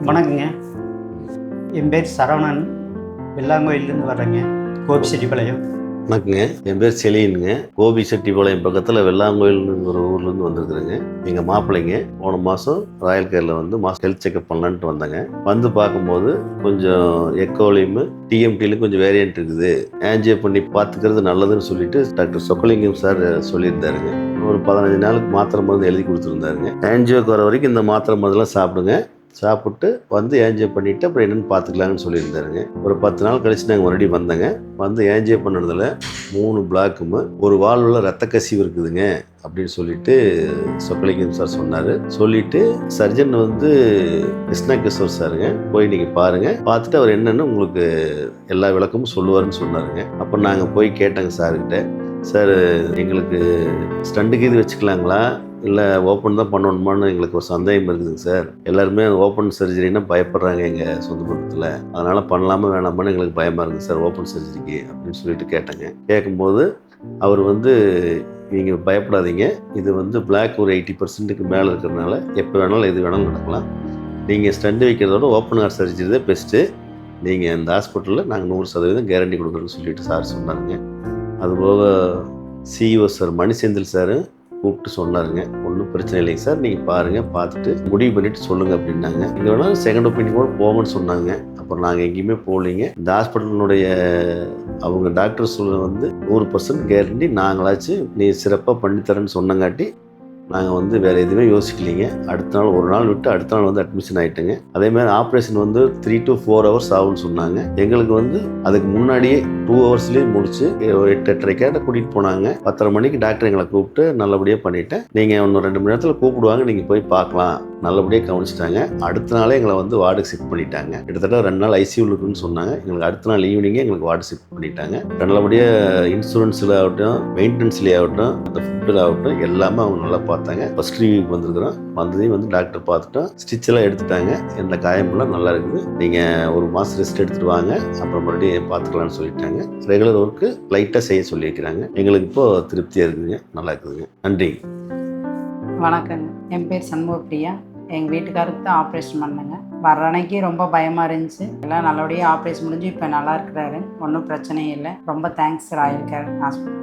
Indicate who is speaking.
Speaker 1: வணக்கங்க. என் பேர் சரவணன். வெள்ளாங்கோயிலேருந்து வர்றேங்க. கோபிச்செட்டிப்பாளையம்.
Speaker 2: வணக்கங்க. என் பேர் செலியனுங்க. கோபிச்செட்டிப்பாளையம் பக்கத்தில் வெள்ளாங்கோயில்னு ஒரு ஊர்லேருந்து வந்திருக்குறேங்க. எங்கள் மாப்பிள்ளைங்க போன மாதம் ராயல் கேரில் வந்து ஹெல்த் செக்அப் பண்ணலான்ட்டு வந்தாங்க. வந்து பார்க்கும்போது கொஞ்சம் எக்கோலையும் டிஎம்டிலையும் கொஞ்சம் வேரியன்ட் இருக்குது, ஆன்ஜியோ பண்ணி பார்த்துக்கிறது நல்லதுன்னு சொல்லிட்டு டாக்டர் சொக்கலிங்கம் சார் சொல்லியிருந்தாருங்க. ஒரு 15 நாளுக்கு மாத்திரை மருந்து எழுதி கொடுத்துருந்தாருங்க. ஆன்ஜியோக்கு வர வரைக்கும் இந்த மாத்திரை மருந்தெல்லாம் சாப்பிடுங்க, சாப்பிட்டு வந்து ஏன்ஜியோ பண்ணிவிட்டு அப்புறம் என்னென்னு பார்த்துக்கலாங்கன்னு சொல்லியிருந்தாருங்க. ஒரு 10 நாள் கழிச்சு நாங்கள் மறுபடியும் வந்தேங்க. வந்து ஏன்ஜியோ பண்ணதில் 3 பிளாக்கும் ஒரு வால்வில் ரத்த கசிவு இருக்குதுங்க அப்படின்னு சொல்லிட்டு சொக்கலிங்கம் சார் சொன்னார். சொல்லிவிட்டு சர்ஜன் வந்து கிருஷ்ணா கிஷோர் சாருங்க, போய் நீங்கள் பாருங்கள், பார்த்துட்டு அவர் என்னென்னு உங்களுக்கு எல்லா விளக்கமும் சொல்லுவாருன்னு சொன்னாருங்க. அப்போ நாங்கள் போய் கேட்டோங்க சார்கிட்ட, சார் எங்களுக்கு ஸ்டண்டுக்கு இது வச்சுக்கலாங்களா இல்லை ஓப்பன் தான் பண்ணணுமான்னு எங்களுக்கு ஒரு சந்தேகம் இருக்குதுங்க சார். எல்லாருமே ஓப்பன் சர்ஜரின்னா பயப்படுறாங்க எங்கள் சொந்த பக்கத்தில், அதனால் பண்ணலாமா வேணாமான்னு எங்களுக்கு பயமாக இருக்குது சார் ஓப்பன் சர்ஜரிக்கு அப்படின்னு சொல்லிட்டு கேட்டேங்க. கேட்கும்போது அவர் வந்து நீங்கள் பயப்படாதீங்க, இது வந்து பிளாக் ஒரு 80% மேலே இருக்கிறதுனால எப்போ வேணாலும் எது வேணாலும் நடக்கலாம், நீங்கள் ஸ்டண்ட் வைக்கிறதோட ஓப்பன் ஹார்ட் சர்ஜரி தான் பெஸ்ட்டு, நீங்கள் இந்த ஹாஸ்பிட்டலில் நாங்கள் 100% கேரண்டி கொடுக்குறோன்னு சொல்லிட்டு சார் சொன்னாருங்க. அதுபோக சிஇஓ சார் மணிசெந்தில் சார் கூப்பிட்டு சொன்னாருங்க, ஒன்றும் பிரச்சனை இல்லைங்க சார், நீங்கள் பாருங்கள், பார்த்துட்டு முடிவு பண்ணிவிட்டு சொல்லுங்கள் அப்படின்னாங்க. இங்கே வேணால் செகண்ட் ஒப்பீனியன் கூட போங்கன்னு சொன்னாங்க. அப்புறம் நாங்கள் எங்கேயுமே போகலிங்க. இந்த ஹாஸ்பிட்டலினுடைய அவங்க டாக்டர் சொல்ல வந்து 100% கேரண்டி, நாங்களாச்சும் நீ சிறப்பாக பண்ணித்தரேன்னு சொன்னங்காட்டி நாங்கள் வந்து வேறு எதுவுமே யோசிக்கலிங்க. அடுத்த நாள் ஒரு நாள் விட்டு அடுத்த நாள் வந்து அட்மிஷன் ஆகிட்டுங்க. அதேமாதிரி ஆப்ரேஷன் வந்து 3 to 4 hours ஆகும்னு சொன்னாங்க. எங்களுக்கு வந்து அதுக்கு முன்னாடியே 2 hours முடிச்சு 8:30 கூட்டிகிட்டு போனாங்க. 10:30 மணிக்கு டாக்டர் எங்களை கூப்பிட்டு நல்லபடியாக பண்ணிவிட்டேன், நீங்கள் இன்னும் 2 மணி நேரத்தில் கூப்பிடுவாங்க, நீங்கள் போய் பார்க்கலாம், நல்லபடியாக கவனிச்சிட்டாங்க. அடுத்த நாளே எங்களை வந்து வார்டுக்கு ஷிஃப்ட் பண்ணிட்டாங்க. கிட்டத்தட்ட 2 நாள் ஐசியூவில் இருக்குன்னு சொன்னாங்க. எங்களுக்கு அடுத்த நாள் ஈவினிங்கே எங்களுக்கு வார்டு ஷிஃப்ட் பண்ணிட்டாங்க. நல்லபடியாக இன்சூரன்ஸில் ஆகட்டும், மெயின்டெனன்ஸ்லேயே ஆகட்டும், அந்த ஃபுட்டில் ஆகட்டும் எல்லாமே அவங்க நல்லா பார்த்தாங்க. ஃபர்ஸ்ட் ரிவ்யூக்கு வந்திருக்கிறோம், வந்ததையும் வந்து டாக்டர் பார்த்துட்டோம், ஸ்டிச்செல்லாம் எடுத்துட்டாங்க, எந்த காயமெல்லாம் நல்லா இருக்குது, நீங்கள் ஒரு மாதம் ரெஸ்ட் எடுத்துகிட்டு வாங்க, அப்புறம் மறுபடியும் பார்த்துக்கலான்னு சொல்லிட்டாங்க. ரெகுலர் ஒர்க்கு லைட்டாக செய்ய சொல்லியிருக்கிறாங்க. எங்களுக்கு இப்போது திருப்தியாக இருக்குதுங்க, நல்லா இருக்குதுங்க. நன்றி.
Speaker 3: வணக்கங்க. என் பேர் சண்முகப்பிரியா. எங்கள் வீட்டுக்காருக்கு தான் ஆப்ரேஷன் பண்ணேங்க. வர்ற அன்னைக்கு ரொம்ப பயமாக இருந்துச்சு. எல்லாம் நல்லபடியாக ஆப்ரேஷன் முடிஞ்சு இப்போ நல்லா இருக்கிறாரு, ஒன்றும் பிரச்சனையும் இல்லை. ரொம்ப தேங்க்ஸ் ராயல் கேர் ஹாஸ்பிட்டல்.